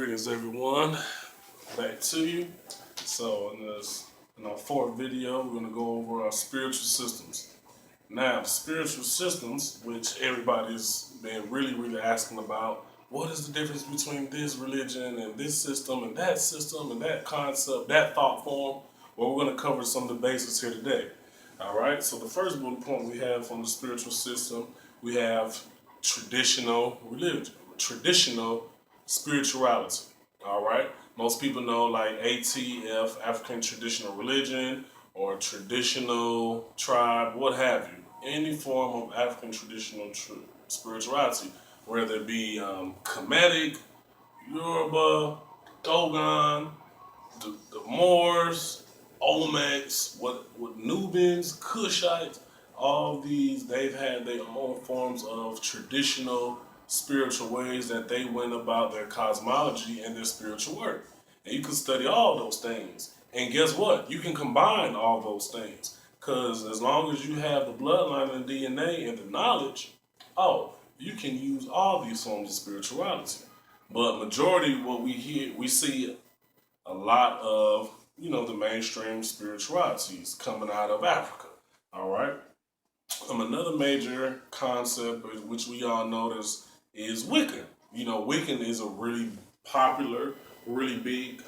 Greetings everyone, back to you. So in our fourth video, we're going to go over our spiritual systems. Now, spiritual systems, which everybody's been really asking about, what is the difference between this religion and this system and that concept, that thought form? Well, we're going to cover some of the basics here today. All right, so the first bullet point we have from the spiritual system, we have traditional religion, traditional spirituality. All right, most people know like ATF, African traditional religion, or traditional tribe, what have you. Any form of African traditional spirituality, whether it be Kemetic, Yoruba, Dogon, the Moors, Olmecs, what Nubians, Kushites, all these, they've had their own forms of traditional spiritual ways that they went about their cosmology and their spiritual work. And you can study all those things. And guess what? You can combine all those things. Because as long as you have the bloodline and the DNA and the knowledge, you can use all these forms of spirituality. But majority what we see a lot of, the mainstream spiritualities coming out of Africa. All right. Another major concept, which we all know is Wiccan. Wiccan is a really popular, really big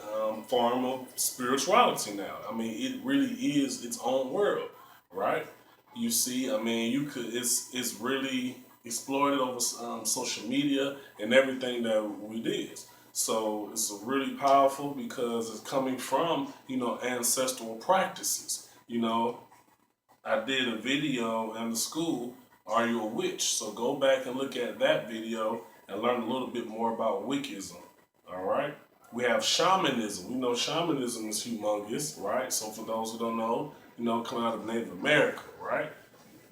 form of spirituality now. I mean, it really is its own world, right? You see, I mean, it's really exploited over social media and everything that we did. So it's really powerful because it's coming from, ancestral practices. I did a video in the school, Are You a Witch? So go back and look at that video and learn a little bit more about Wiccanism. All right? We have shamanism. We know shamanism is humongous, right? So for those who don't know, coming out of Native America, right?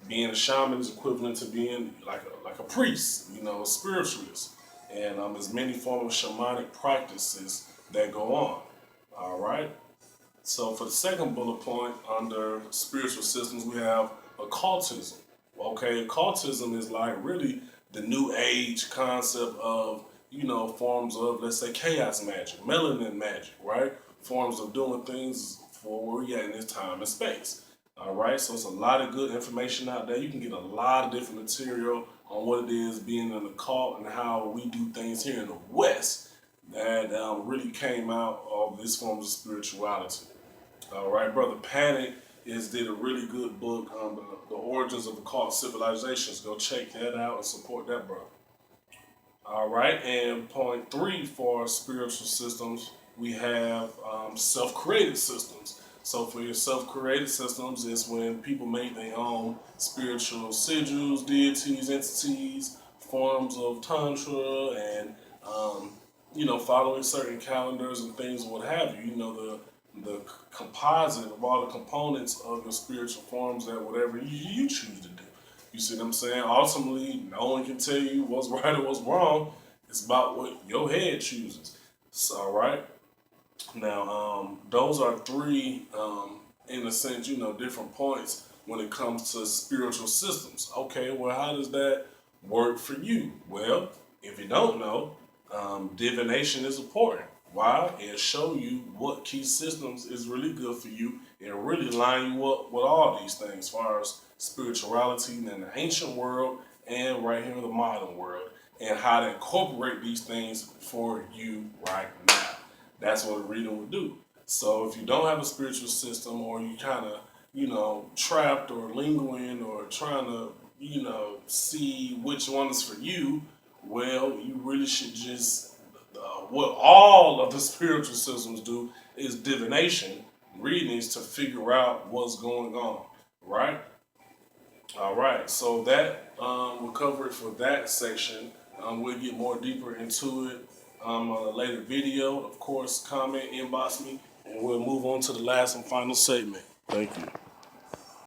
Being a shaman is equivalent to being like a priest, a spiritualist. And there's many forms of shamanic practices that go on. All right? So for the second bullet point under spiritual systems, we have occultism. Okay, occultism is like really the new age concept of, forms of, let's say, chaos magic, melanin magic, right? Forms of doing things for where we're at in this time and space. All right, so it's a lot of good information out there. You can get a lot of different material on what it is being an occult and how we do things here in the West that really came out of this form of spirituality. All right, Brother Panic did a really good book on the origins of occult civilizations. Go check that out and support that brother. All right, and point 3 for spiritual systems, we have self-created systems. So for your self-created systems, it's when people make their own spiritual sigils, deities, entities, forms of tantra, and following certain calendars and things, what have you. The composite of all the components of your spiritual forms that whatever you choose to do. You see what I'm saying? Ultimately, no one can tell you what's right or what's wrong. It's about what your head chooses. So, all right. Now, those are 3, in a sense, different points when it comes to spiritual systems. Okay, well, how does that work for you? Well, if you don't know, divination is important. Why? It'll show you what key systems is really good for you. It'll really line you up with all these things as far as spirituality in the ancient world and right here in the modern world, and how to incorporate these things for you right now. That's what a reader would do. So if you don't have a spiritual system, or you kind of, trapped or lingering or trying to, see which one is for you, well, you really should just, what all of the spiritual systems do is divination, readings to figure out what's going on, right? All right, so that will cover it for that section. We'll get more deeper into it on a later video. Of course, comment, inbox me, and we'll move on to the last and final segment. Thank you.